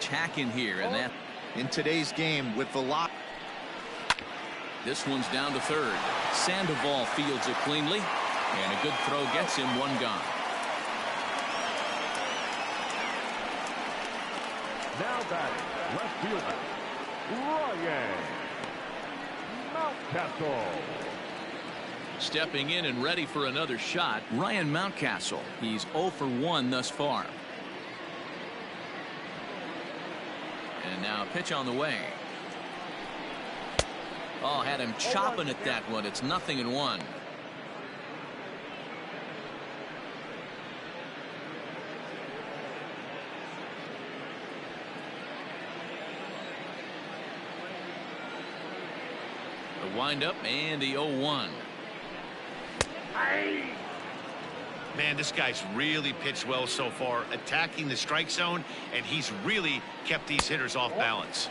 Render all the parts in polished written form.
attacking here, and that in today's game with the lock. This one's down to third. Sandoval fields it cleanly, and a good throw gets him one gone. Now batting, left fielder, Ryan Mountcastle. Stepping in and ready for another shot, Ryan Mountcastle. He's 0 for 1 thus far. And now a pitch on the way. Oh, had him chopping at that one. It's 0-1. The windup and the 0-1. Man, this guy's really pitched well so far, attacking the strike zone, and he's really kept these hitters off balance.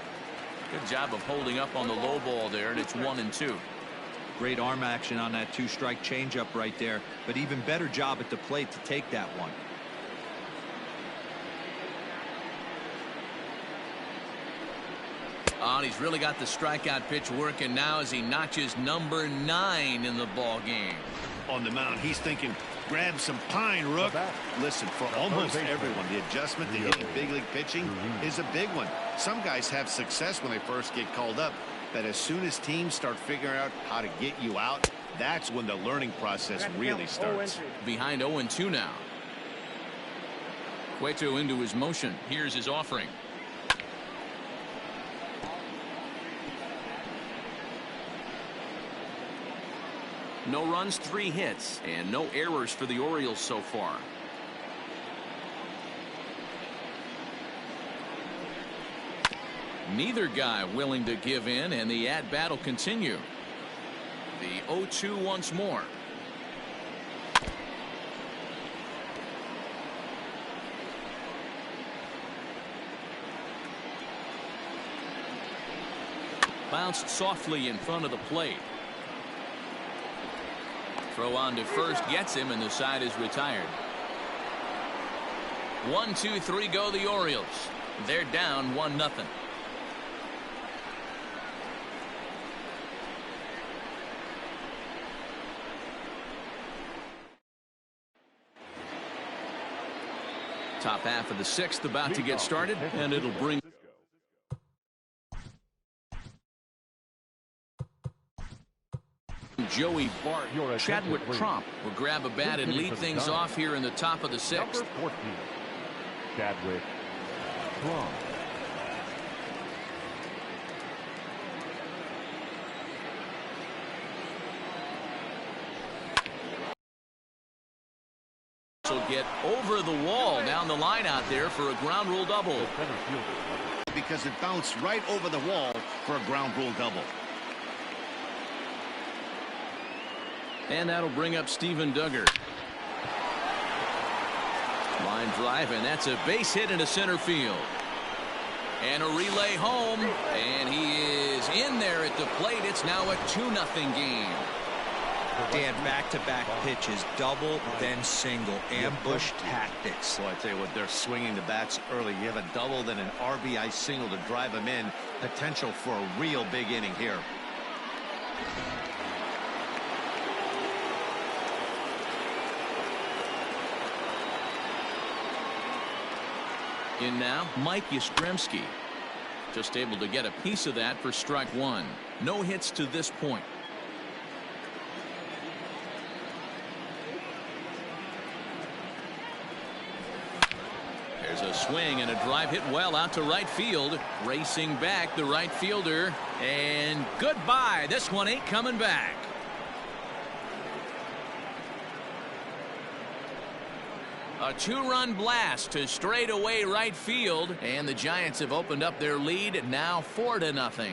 Good job of holding up on the low ball there, and it's 1-2. Great arm action on that two-strike changeup right there, but even better job at the plate to take that one. Oh, and he's really got the strikeout pitch working now as he notches number 9 in the ball game. On the mound, he's thinking, grab some pine, Rook. Listen, for almost everyone, the adjustment to hitting big league pitching is a big one. Some guys have success when they first get called up, but as soon as teams start figuring out how to get you out, that's when the learning process really starts. Behind 0-2 now. Cueto into his motion. Here's his offering. No runs, 3 hits, and no errors for the Orioles so far. Neither guy willing to give in, and the at-bat will continue. The 0-2 once more. Bounced softly in front of the plate. Throw on to first gets him, and the side is retired. 1, 2, 3 go the Orioles. They're down 1-0. Top half of the 6th about to get started, and it'll bring Joey Bart. Chadwick Tromp will grab a bat and lead things off here in the top of the 6th. Chadwick Tromp. So get over the wall down the line out there for a ground rule double. Because it bounced right over the wall for a ground rule double. And that'll bring up Steven Duggar. Line drive, and that's a base hit into center field. And a relay home, and he is in there at the plate. It's now a 2-0 game. Dan, back-to-back pitches, double, then single, ambush tactics. Well, I tell you what, they're swinging the bats early. You have a double, then an RBI single to drive them in. Potential for a real big inning here. In now, Mike Yastrzemski. Just able to get a piece of that for strike 1. No hits to this point. There's a swing and a drive hit well out to right field. Racing back, the right fielder. And goodbye. This one ain't coming back. A 2-run blast to straightaway right field, and the Giants have opened up their lead now 4-0.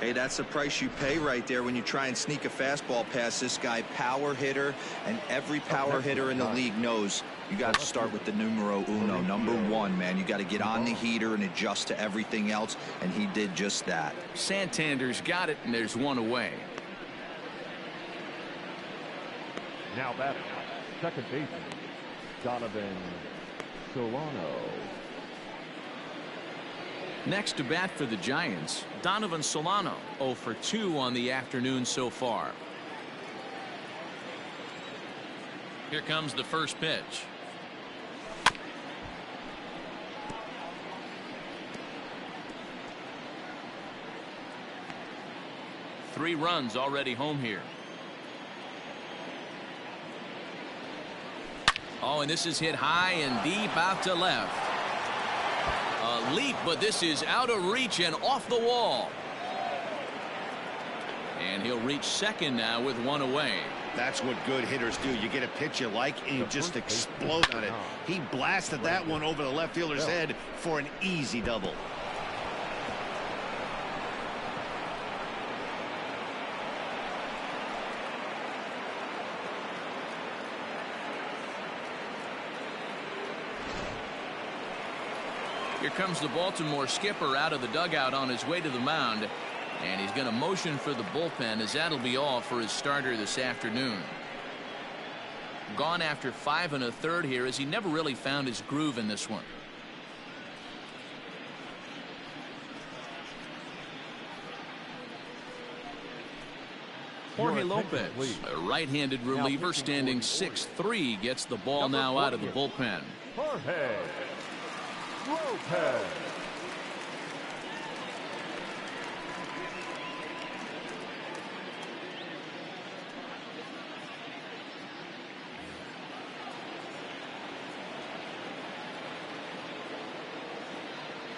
Hey, that's the price you pay right there when you try and sneak a fastball past this guy. Power hitter, and every power hitter in the league knows you got to start with the numero uno, number one, man. You got to get on the heater and adjust to everything else, and he did just that. Santander's got it, and there's one away. Now batting, second baseman, Donovan Solano. Next to bat for the Giants, Donovan Solano, 0 for 2 on the afternoon so far. Here comes the first pitch. Three runs already home here. Oh, and this is hit high and deep out to left. A leap, but this is out of reach and off the wall. And he'll reach second now with one away. That's what good hitters do. You get a pitch you like and you just explode on it. He blasted that one over the left fielder's head for an easy double. Here comes the Baltimore skipper out of the dugout on his way to the mound. And he's going to motion for the bullpen, as that'll be all for his starter this afternoon. Gone after 5 1/3 here, as he never really found his groove in this one. Jorge Lopez, a right-handed reliever standing 6'3", gets the ball now out of the bullpen. Jorge Lopez.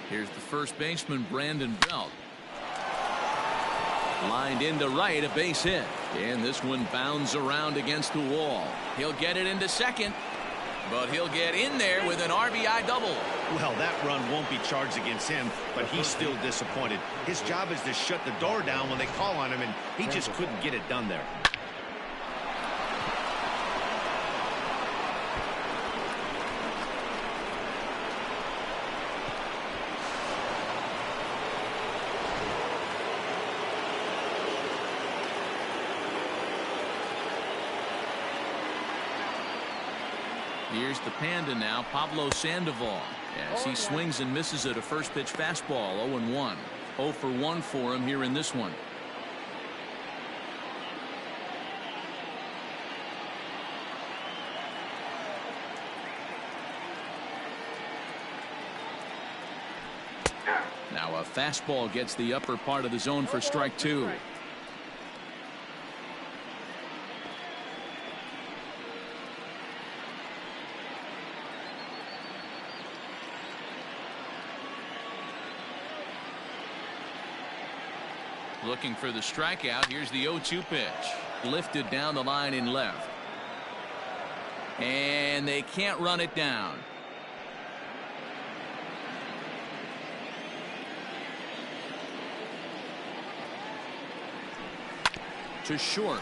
Here's the first baseman, Brandon Belt. Lined into right, a base hit. And this one bounds around against the wall. He'll get it into second, but he'll get in there with an RBI double. Well, that run won't be charged against him, but he's still disappointed. His job is to shut the door down when they call on him, and he just couldn't get it done there. Here's the Panda now, Pablo Sandoval, as he swings and misses at a first pitch fastball. 0-1. 0 for 1 for him here in this one. Now a fastball gets the upper part of the zone for strike 2. Looking for the strikeout. Here's the 0-2 pitch. Lifted down the line in left. And they can't run it down. To short.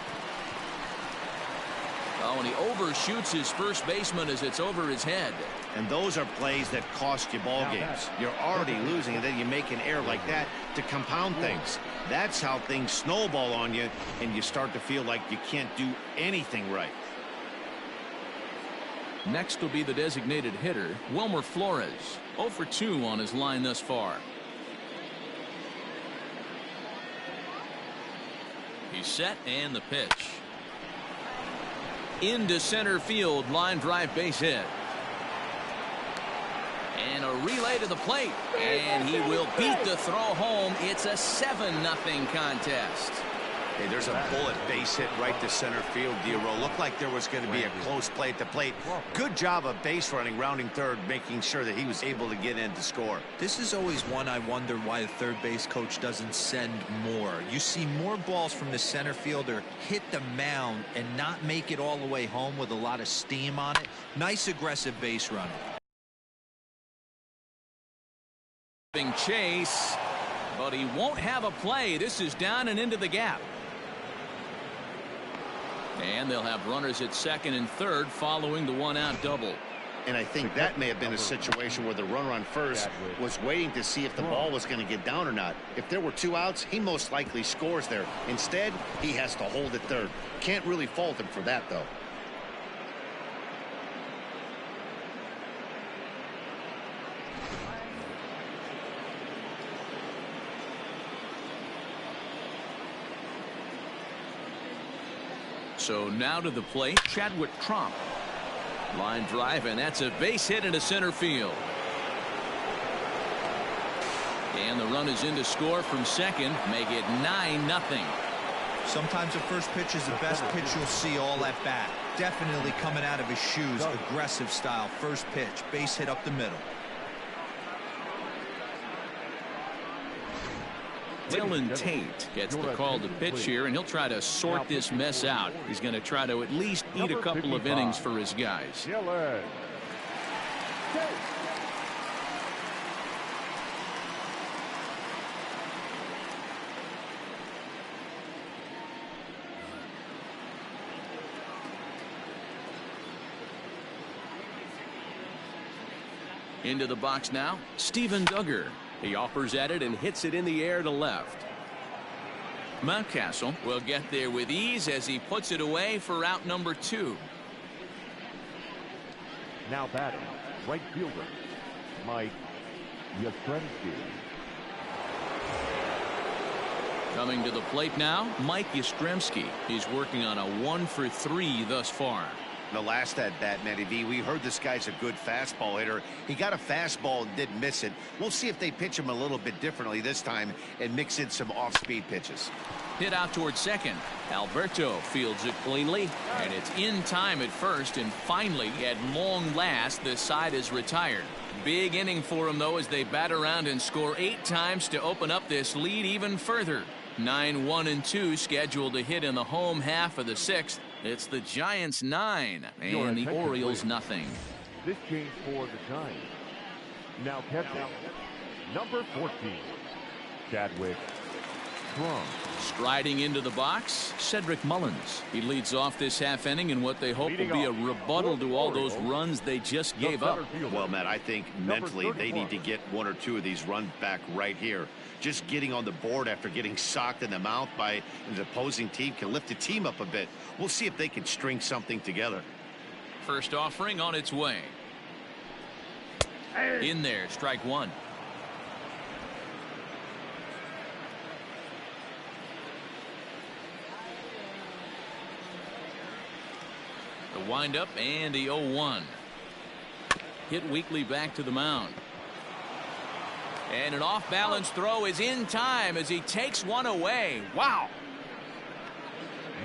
Oh, and he overshoots his first baseman as it's over his head. And those are plays that cost you ball games. You're already losing, and then you make an error like that to compound things. That's how things snowball on you, and you start to feel like you can't do anything right. Next will be the designated hitter, Wilmer Flores. 0 for 2 on his line thus far. He's set, and the pitch. Into center field, line drive base hit. And a relay to the plate, and he will beat the throw home. It's a 7-0 contest. Hey, there's a bullet base hit right to center field, Dero. Looked like there was going to be a close play at the plate. Good job of base running, rounding third, making sure that he was able to get in to score. This is always one I wonder why the third base coach doesn't send more. You see more balls from the center fielder hit the mound and not make it all the way home with a lot of steam on it. Nice aggressive base running. Chase, But he won't have a play. This is down and into the gap. And they'll have runners at second and third following the one-out double. And I think that may have been a situation where the runner on first was waiting to see if the ball was going to get down or not. If there were 2 outs, he most likely scores there. Instead, he has to hold at third. Can't really fault him for that, though. So now to the plate, Chadwick Tromp. Line drive, and that's a base hit into center field. And the run is in to score from second, make it 9-0. Sometimes the first pitch is the best pitch you'll see all at bat. Definitely coming out of his shoes, aggressive style. First pitch, base hit up the middle. Dylan Tate gets the call to pitch here, and he'll try to sort this mess out. He's going to try to at least eat a couple of innings for his guys. Into the box now, Steven Duggar. He offers at it and hits it in the air to left. Mountcastle will get there with ease as he puts it away for out number 2. Now batting, right fielder, Mike Yastrzemski. Coming to the plate now, Mike Yastrzemski. He's working on a 1-for-3 thus far. The last at bat, Matty V, we heard this guy's a good fastball hitter. He got a fastball and didn't miss it. We'll see if they pitch him a little bit differently this time and mix in some off-speed pitches. Hit out towards second. Alberto fields it cleanly, and it's in time at first, and finally, at long last, the side is retired. Big inning for him, though, as they bat around and score 8 times to open up this lead even further. 9-1-2 scheduled to hit in the home half of the 6th. It's the Giants 9 and the Orioles nothing. This change for the Giants. Now catching number 14, Chadwick Tromp. Striding into the box, Cedric Mullins. He leads off this half inning in what they hope will be a rebuttal to all those runs they just gave up. Well, Matt, I think mentally they need to get 1 or 2 of these runs back right here. Just getting on the board after getting socked in the mouth by an opposing team can lift the team up a bit. We'll see if they can string something together. First offering on its way. In there, strike 1. The windup and the 0-1. Hit weakly back to the mound. And an off-balance throw is in time as he takes one away. Wow.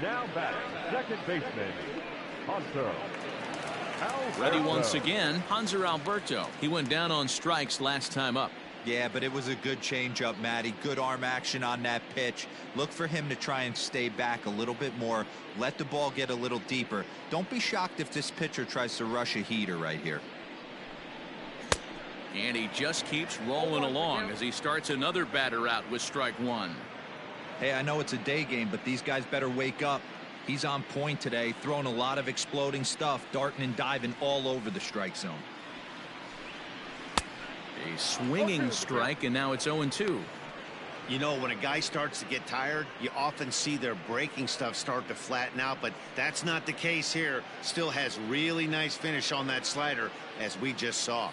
Now batting, second baseman, Hunter Alberto. Ready once again, Hanser Alberto. He went down on strikes last time up. Yeah, but it was a good changeup, Matty. Good arm action on that pitch. Look for him to try and stay back a little bit more. Let the ball get a little deeper. Don't be shocked if this pitcher tries to rush a heater right here. And he just keeps rolling along as he starts another batter out with strike 1. Hey, I know it's a day game, but these guys better wake up. He's on point today, throwing a lot of exploding stuff, darting and diving all over the strike zone. A swinging strike, and now it's 0-2. You know, when a guy starts to get tired, you often see their breaking stuff start to flatten out, but that's not the case here. Still has really nice finish on that slider, as we just saw.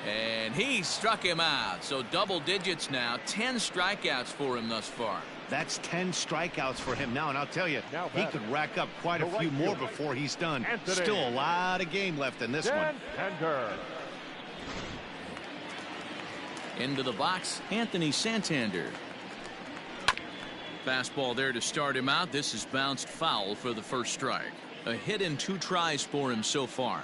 And he struck him out. So double digits now. 10 strikeouts for him thus far. That's 10 strikeouts for him now, and I'll tell you, he could rack up quite a few more before he's done. Still a lot of game left in this one. Into the box, Anthony Santander. Fastball there to start him out. This is bounced foul for the first strike. A hit in 2 tries for him so far.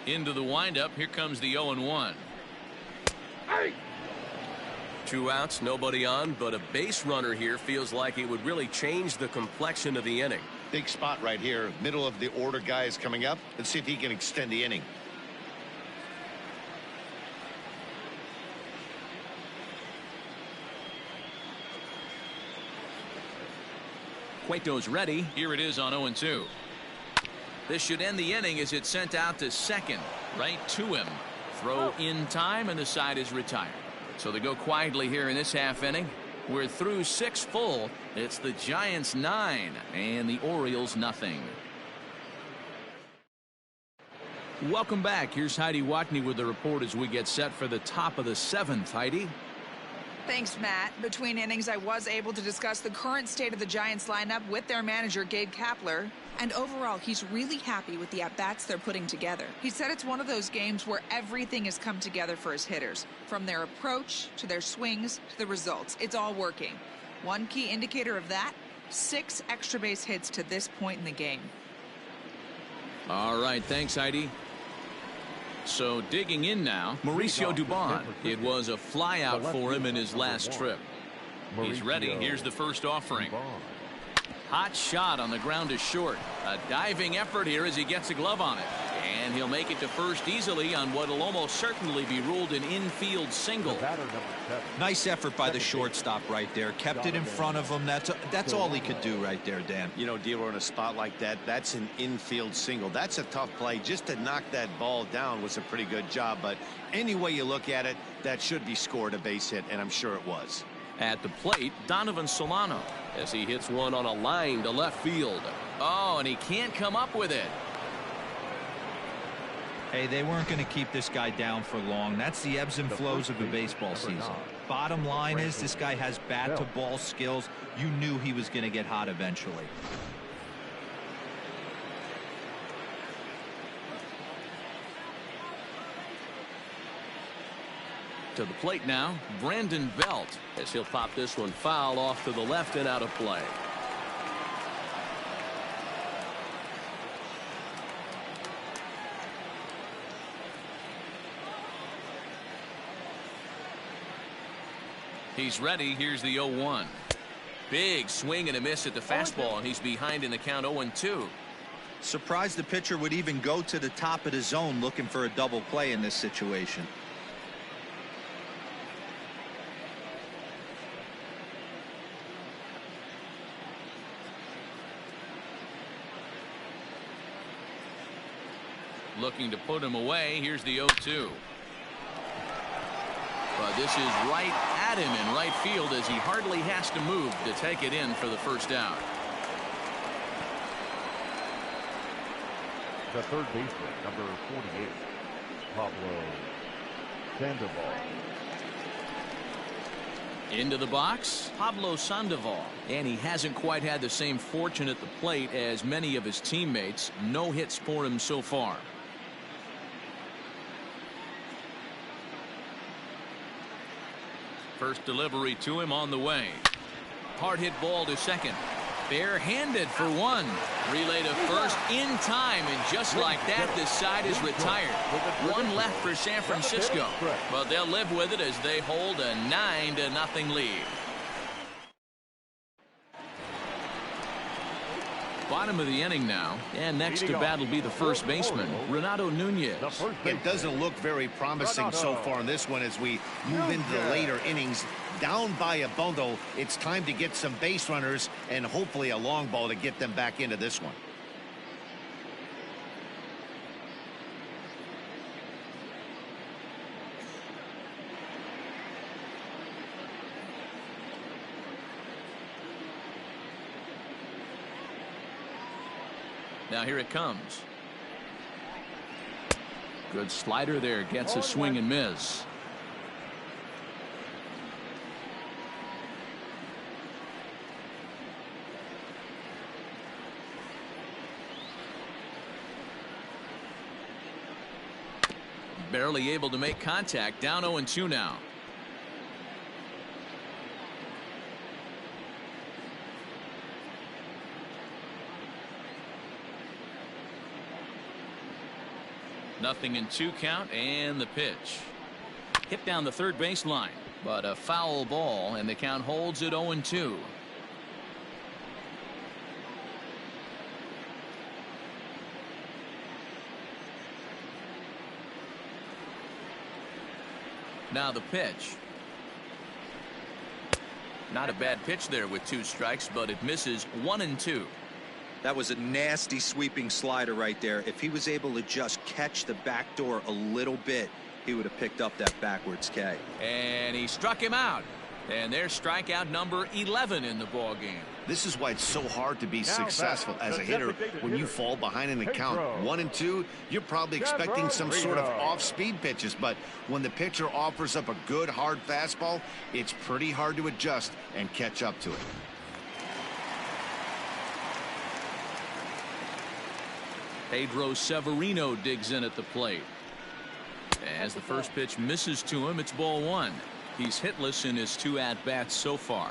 Into the windup. Here comes the 0-1. 2 outs, nobody on, but a base runner here feels like it would really change the complexion of the inning. Big spot right here. Middle of the order guy is coming up. Let's see if he can extend the inning. Cueto's ready. Here it is on 0-2. This should end the inning as it's sent out to second. Right to him. Throw in time, and the side is retired. So they go quietly here in this half inning. We're through 6 full. It's the Giants 9 and the Orioles nothing. Welcome back. Here's Heidi Watney with the report as we get set for the top of the 7th. Heidi. Thanks, Matt. Between innings, I was able to discuss the current state of the Giants lineup with their manager, Gabe Kapler. And overall, he's really happy with the at-bats they're putting together. He said it's one of those games where everything has come together for his hitters. From their approach, to their swings, to the results. It's all working. One key indicator of that, 6 extra base hits to this point in the game. All right, thanks, Heidi. So digging in now, Mauricio Dubon. It was a flyout for him in his last trip. He's ready. Here's the first offering. Hot shot on the ground to short. A diving effort here as he gets a glove on it. And he'll make it to first easily on what will almost certainly be ruled an infield single. Nice effort by the shortstop right there. Kept it in front of him. That's all he could do right there, Dan. You know, D'Lo, in a spot like that, that's an infield single. That's a tough play. Just to knock that ball down was a pretty good job. But any way you look at it, that should be scored a base hit, and I'm sure it was. At the plate, Donovan Solano as he hits one on a line to left field. Oh, and he can't come up with it. Hey, they weren't going to keep this guy down for long. That's the ebbs and flows of a baseball season. Bottom line is this guy has bat-to-ball skills. You knew he was going to get hot eventually. To the plate now, Brandon Belt as he'll pop this one foul off to the left and out of play. He's ready. Here's the 0-1. Big swing and a miss at the fastball, and he's behind in the count 0-2. Surprised the pitcher would even go to the top of the zone looking for a double play in this situation. Looking to put him away. Here's the 0-2. But this is right at him in right field as he hardly has to move to take it in for the first out. The third baseman, number 48, Pablo Sandoval. Into the box, Pablo Sandoval. And he hasn't quite had the same fortune at the plate as many of his teammates. No hits for him so far. First delivery to him on the way. Hard hit ball to second. Barehanded for one. Relay to first in time, and just like that, this side is retired. One left for San Francisco, but they'll live with it as they hold a 9-0 lead. Bottom of the inning now, and next to bat will be the first baseman, Renato Nunez. It doesn't look very promising so far in this one as we move into the later innings. Down by a bundle, it's time to get some base runners and hopefully a long ball to get them back into this one. Now here it comes. Good slider there, gets a swing and miss. Barely able to make contact, down 0-2 now. 0-2 count, and the pitch. Hit down the third baseline, but a foul ball, and the count holds at 0-2. Now the pitch. Not a bad pitch there with 2 strikes, but it misses 1-2. That was a nasty sweeping slider right there. If he was able to just catch the back door a little bit, he would have picked up that backwards K. And he struck him out. And there's strikeout number 11 in the ball game. This is why it's so hard to be successful as a hitter when you fall behind in the count. 1-2, you're probably expecting some sort of off-speed pitches, but when the pitcher offers up a good hard fastball, it's pretty hard to adjust and catch up to it. Pedro Severino digs in at the plate. As the first pitch misses to him, it's ball 1. He's hitless in his 2 at-bats so far.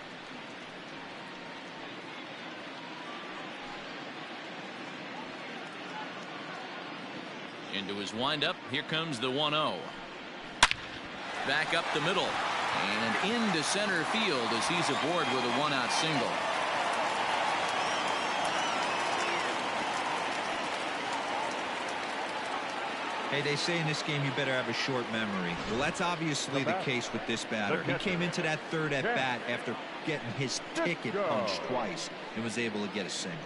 Into his windup. Here comes the 1-0. Back up the middle. And into center field as he's aboard with a 1-out single. Hey, they say in this game you better have a short memory. Well, that's obviously the case with this batter. He came into that third at bat after getting his ticket punched twice and was able to get a single.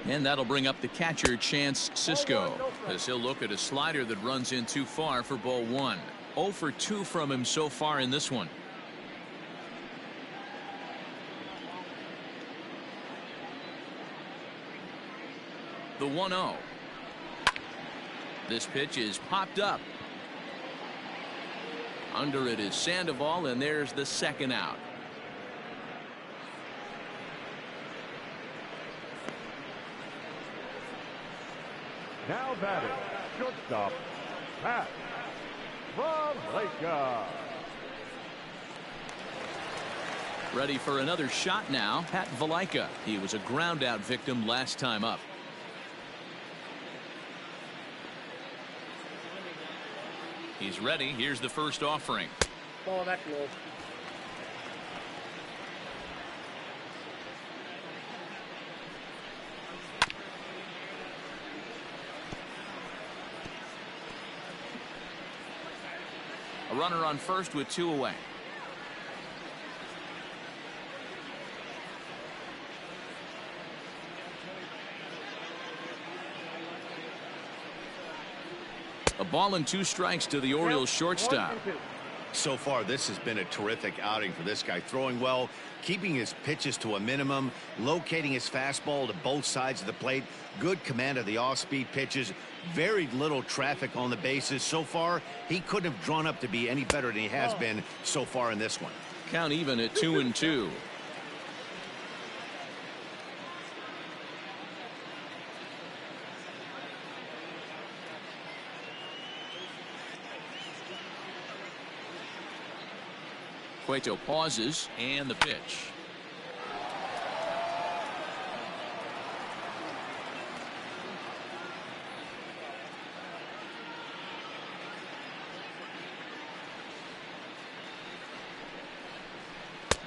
And that'll bring up the catcher, Chance Sisco, as he'll look at a slider that runs in too far for ball 1. 0 for 2 from him so far in this one. The 1-0. This pitch is popped up. Under it is Sandoval, and there's the second out. Now batting, shortstop, Pat Valaika. Ready for another shot now, Pat Valaika. He was a ground out victim last time up. He's ready. Here's the first offering. Ball that low. A runner on first with 2 away. A ball and 2 strikes to the Orioles shortstop. So far, this has been a terrific outing for this guy. Throwing well, keeping his pitches to a minimum, locating his fastball to both sides of the plate, good command of the off-speed pitches, very little traffic on the bases. So far, he couldn't have drawn up to be any better than he has been so far in this one. Count even at 2-2. Cueto pauses, and the pitch.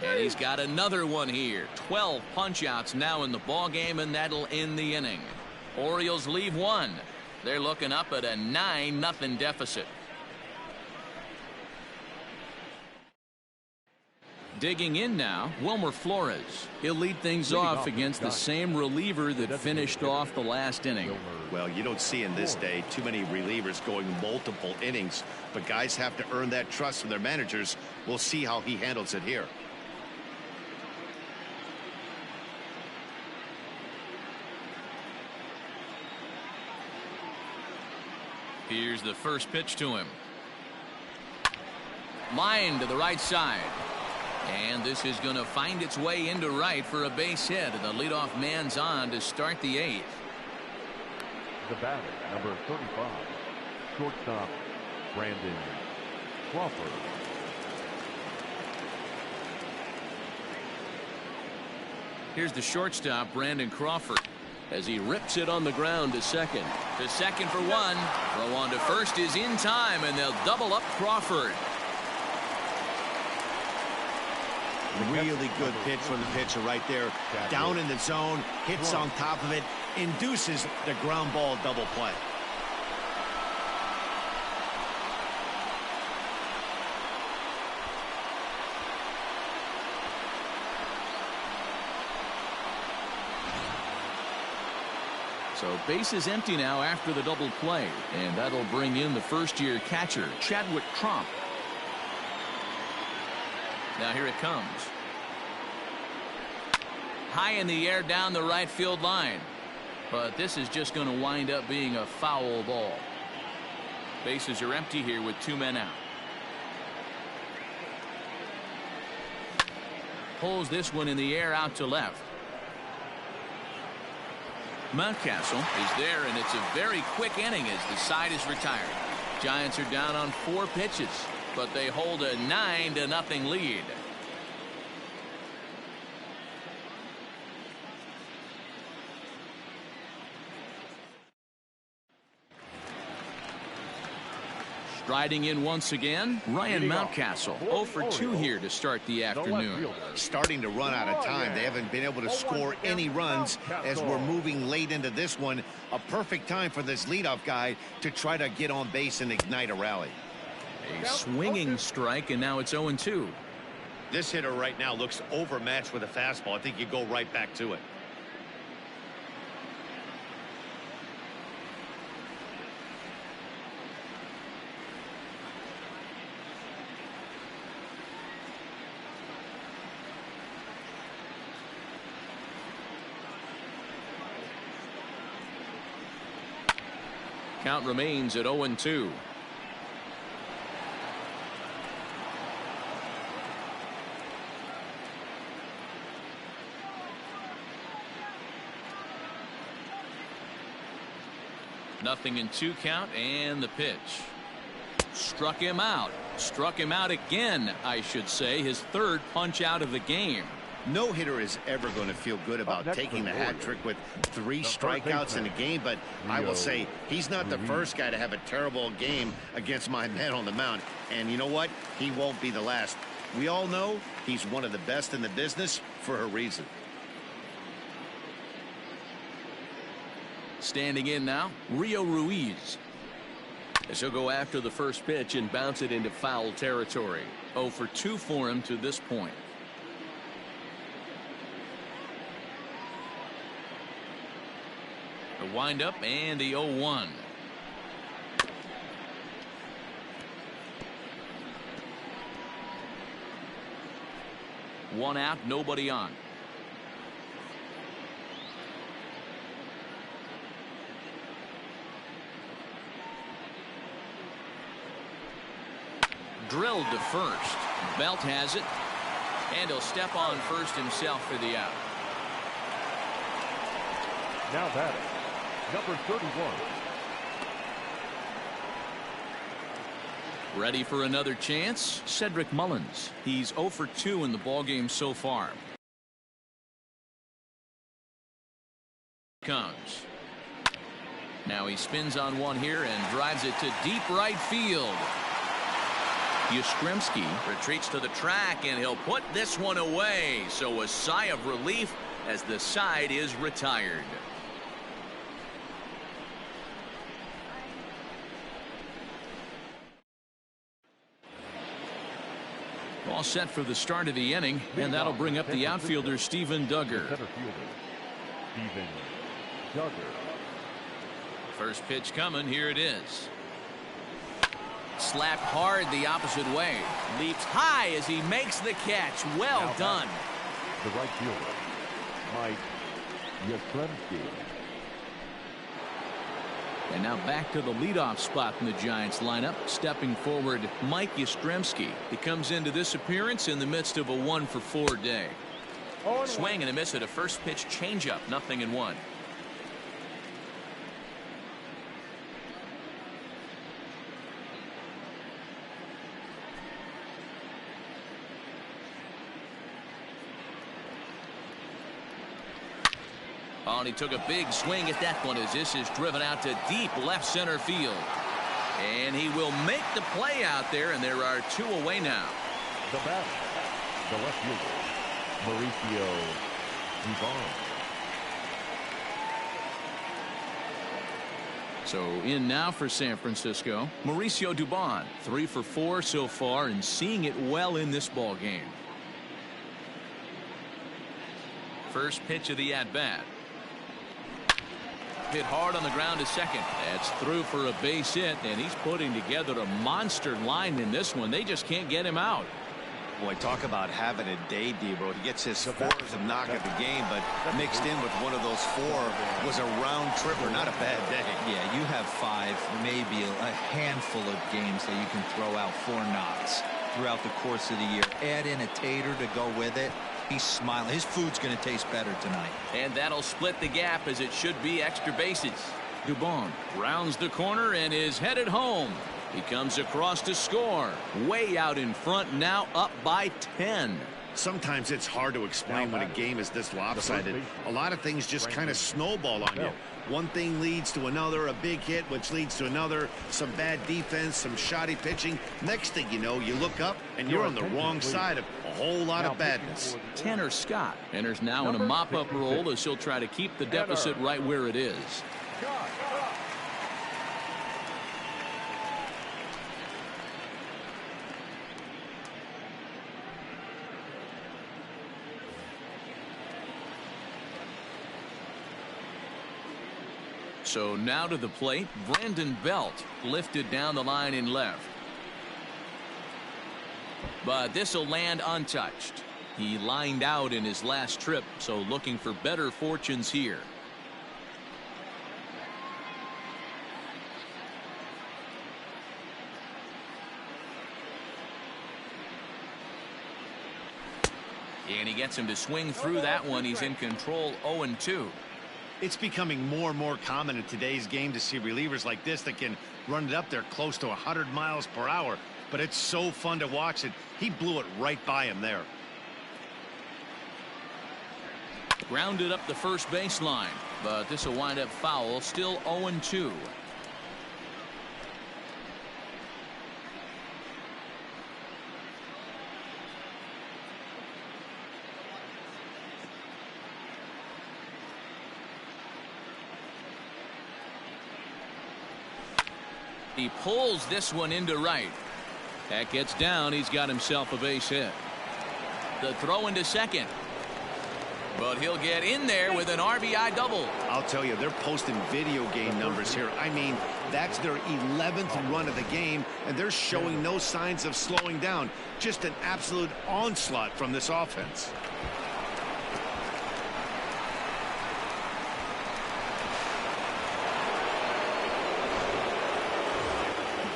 And he's got another one here. 12 punch-outs now in the ball game, and that'll end the inning. Orioles leave 1. They're looking up at a 9-0 deficit. Digging in now, Wilmer Flores. He'll lead things off against the same reliever that finished off the last inning. Well, you don't see in this day too many relievers going multiple innings, but guys have to earn that trust from their managers. We'll see how he handles it here. Here's the first pitch to him. Line to the right side. And this is going to find its way into right for a base hit. And the leadoff man's on to start the 8th. The batter, number 35, shortstop, Brandon Crawford. Here's the shortstop, Brandon Crawford, as he rips it on the ground to second. To second for one. Throw on to first is in time, and they'll double up Crawford. Really good pitch from the pitcher right there. Down in the zone, hits on top of it, induces the ground ball double play. So base is empty now after the double play, and that'll bring in the first-year catcher, Chadwick Tromp. Now here it comes. High in the air down the right field line. But this is just going to wind up being a foul ball. Bases are empty here with 2 men out. Pulls this one in the air out to left. Mountcastle is there, and it's a very quick inning as the side is retired. Giants are down on 4 pitches, but they hold a 9-0 lead. Striding in once again, Ryan Mountcastle, 0 for 2 here to start the afternoon. Starting to run out of time. They haven't been able to score any runs as we're moving late into this one. A perfect time for this leadoff guy to try to get on base and ignite a rally. A swinging strike, and now it's 0-2. This hitter right now looks overmatched with a fastball. I think you go right back to it. Count remains at 0-2. Nothing in 2 count, and the pitch. Struck him out. Struck him out again, I should say. His 3rd punch out of the game. No hitter is ever going to feel good about taking the hat trick with 3 strikeouts in a game, but I will say he's not the first guy to have a terrible game against my men on the mound. And you know what? He won't be the last. We all know he's one of the best in the business for a reason. Standing in now, Rio Ruiz. As he'll go after the first pitch and bounce it into foul territory. 0 for 2 for him to this point. The windup and the 0-1. One out, nobody on. Drilled to first. Belt has it, and he'll step on first himself for the out. Now batting, number 31. Ready for another chance? Cedric Mullins. He's 0 for 2 in the ballgame so far. Comes. Now he spins on one here and drives it to deep right field. Yastrzemski retreats to the track, and he'll put this one away. So a sigh of relief as the side is retired. All set for the start of the inning, and that'll bring up the outfielder Steven Duggar. Steven Duggar. First pitch coming. Here it is. Slapped hard the opposite way. Leaps high as he makes the catch. Well done. The right fielder, Mike Yastrzemski. And now back to the leadoff spot in the Giants lineup. Stepping forward, Mike Yastrzemski. He comes into this appearance in the midst of a 1-for-4 day. Swing and a miss at a first pitch changeup. 0-1. Oh, and he took a big swing at that one as this is driven out to deep left center field. And he will make the play out there, and there are 2 away now. The batter, the left fielder, Mauricio Dubon. So in now for San Francisco, Mauricio Dubon, 3 for 4 so far and seeing it well in this ball game. First pitch of the at-bat. Hit hard on the ground to second. That's through for a base hit, and he's putting together a monster line in this one. They just can't get him out. Boy, talk about having a day, Debo. He gets his 4th knock of the game, but mixed in with one of those 4 was a round tripper. Not a bad day. Yeah, you have 5, maybe a handful of games that you can throw out 4 knocks throughout the course of the year. Add in a tater to go with it. He's smiling. His food's going to taste better tonight. And that'll split the gap as it should be extra bases. Dubon rounds the corner and is headed home. He comes across to score. Way out in front now, up by 10. Sometimes it's hard to explain when a game is this lopsided. A lot of things just kind of snowball on you. One thing leads to another, a big hit, which leads to another, some bad defense, some shoddy pitching. Next thing you know, you look up and you're on the wrong side of a whole lot of badness. Tanner Scott enters now in a mop-up role as he'll try to keep the deficit right where it is. So now to the plate, Brandon Belt lifted down the line in left. But this will land untouched. He lined out in his last trip, so looking for better fortunes here. And he gets him to swing through that one. He's in control, 0-2. It's becoming more and more common in today's game to see relievers like this that can run it up there close to 100 miles per hour. But it's so fun to watch it. He blew it right by him there. Grounded up the first baseline, but this will wind up foul. Still 0-2. He pulls this one into right. That gets down. He's got himself a base hit. The throw into second. But he'll get in there with an RBI double. I'll tell you, they're posting video game numbers here. I mean, that's their 11th run of the game, and they're showing no signs of slowing down. Just an absolute onslaught from this offense.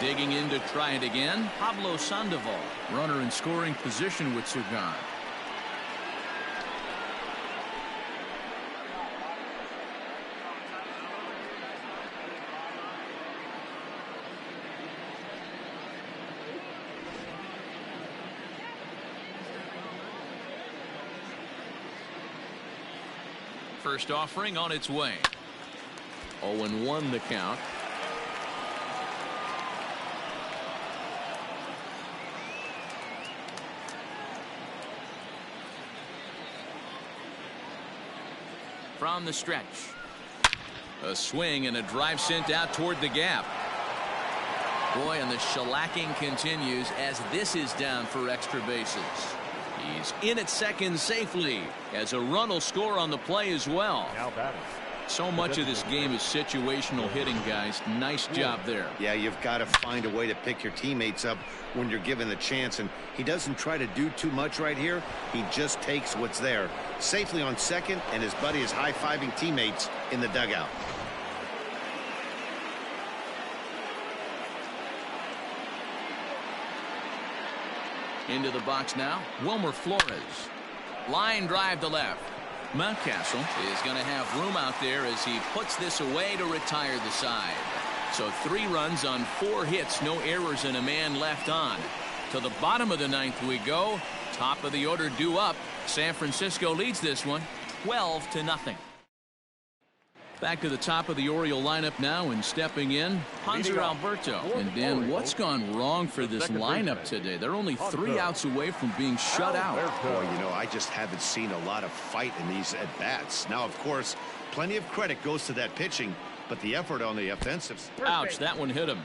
Digging in to try it again, Pablo Sandoval. Runner in scoring position with Sugan. First offering on its way. 0-1 the count. From the stretch. A swing and a drive sent out toward the gap. Boy, and the shellacking continues as this is down for extra bases. He's in at second safely as a run will score on the play as well. Now batting. So much of this game is situational hitting, guys. Nice job there. Yeah, you've got to find a way to pick your teammates up when you're given the chance, and he doesn't try to do too much right here. He just takes what's there. Safely on second, and his buddy is high-fiving teammates in the dugout. Into the box now, Wilmer Flores. Line drive to left. Mountcastle is going to have room out there as he puts this away to retire the side. So 3 runs on 4 hits, no errors, and a man left on. To the bottom of the 9th we go. Top of the order due up. San Francisco leads this one 12-0. Back to the top of the Oriole lineup now, and stepping in, Hanser Alberto. And Dan, what's gone wrong for this lineup today? They're only 3 outs away from being shut out. Boy, you know, I just haven't seen a lot of fight in these at-bats. Now, of course, plenty of credit goes to that pitching, but the effort on the offensive. Ouch, that one hit him.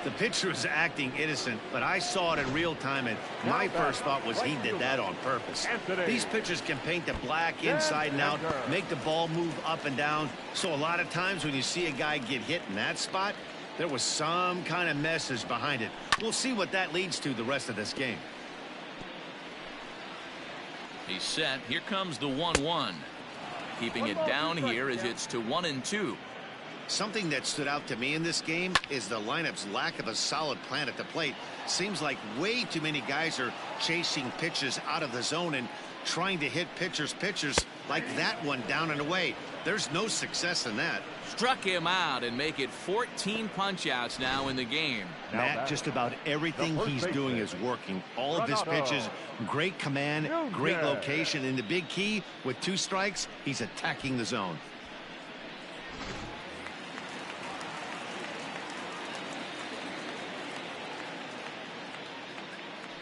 The pitcher is acting innocent, but I saw it in real time, and my first thought was he did that on purpose. These pitchers can paint the black inside and out, make the ball move up and down. So a lot of times when you see a guy get hit in that spot, there was some kind of message behind it. We'll see what that leads to the rest of this game. He's set. Here comes the 1-1. Keeping it down here as it's to 1-2. Something that stood out to me in this game is the lineup's lack of a solid plan at the plate. Seems like way too many guys are chasing pitches out of the zone and trying to hit pitchers like that one down and away. There's no success in that. Struck him out and make it 14 punch-outs now in the game. Matt, just about everything he's doing is working. All of his pitches, great command, great location, and the big key, with 2 strikes, he's attacking the zone.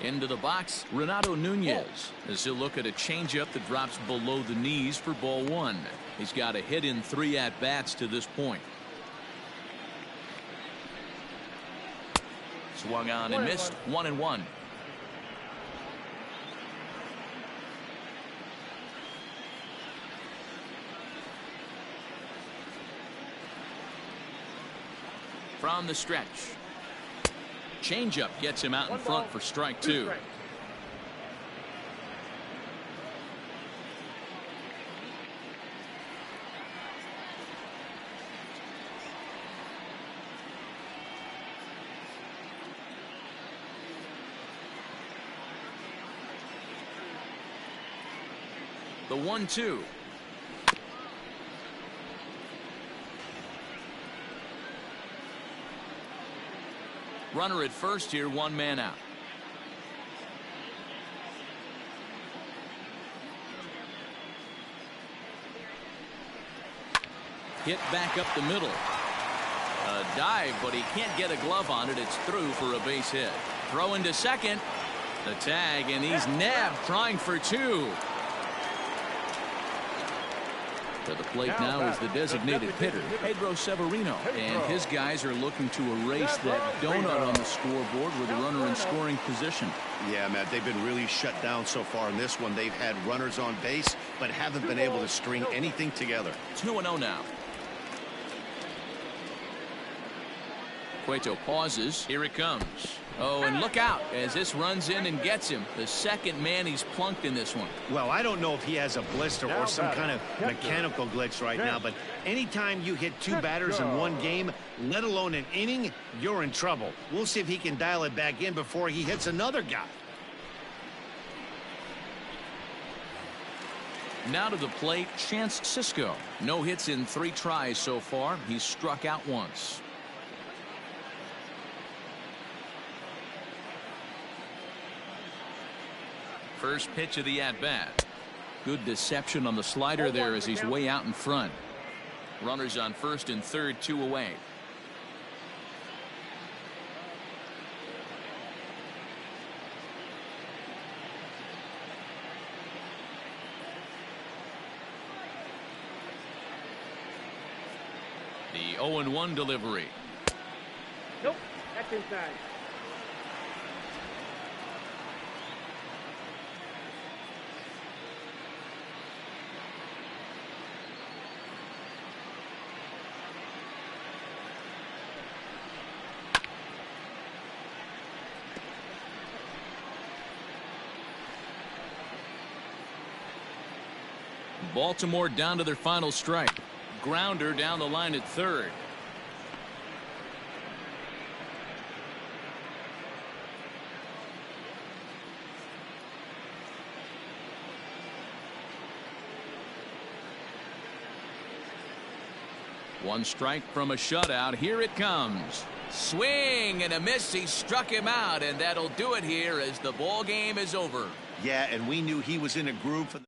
Into the box, Renato Nunez, as he'll look at a changeup that drops below the knees for ball 1. He's got a hit in 3 at-bats to this point. Swung on and missed, 1-1. From the stretch. Changeup gets him out in front for strike 2. The 1-2. Runner at first here, 1 man out. Hit back up the middle. A dive, but he can't get a glove on it. It's through for a base hit. Throw into second. The tag, and he's nabbed, trying for 2. To the plate now is the designated hitter, Pedro Severino, and his guys are looking to erase that donut on the scoreboard with a runner in scoring position. Yeah, Matt, they've been really shut down so far in this one. They've had runners on base, but haven't been able to string anything together. 2-0 now. Cueto pauses. Here it comes. Oh, and look out as this runs in and gets him. The second man he's plunked in this one. Well, I don't know if he has a blister or some kind of mechanical glitch right now, but anytime you hit 2 batters in one game, let alone an inning, you're in trouble. We'll see if he can dial it back in before he hits another guy. Now to the plate, Chance Sisco. No hits in 3 tries so far. He's struck out once. First pitch of the at-bat. Good deception on the slider there as he's way out in front. Runners on first and third, 2 away. The 0-1 delivery. Nope, that's inside. Baltimore down to their final strike. Grounder down the line at third. One strike from a shutout. Here it comes. Swing and a miss. He struck him out, and that'll do it here as the ball game is over. Yeah, and we knew he was in a groove for the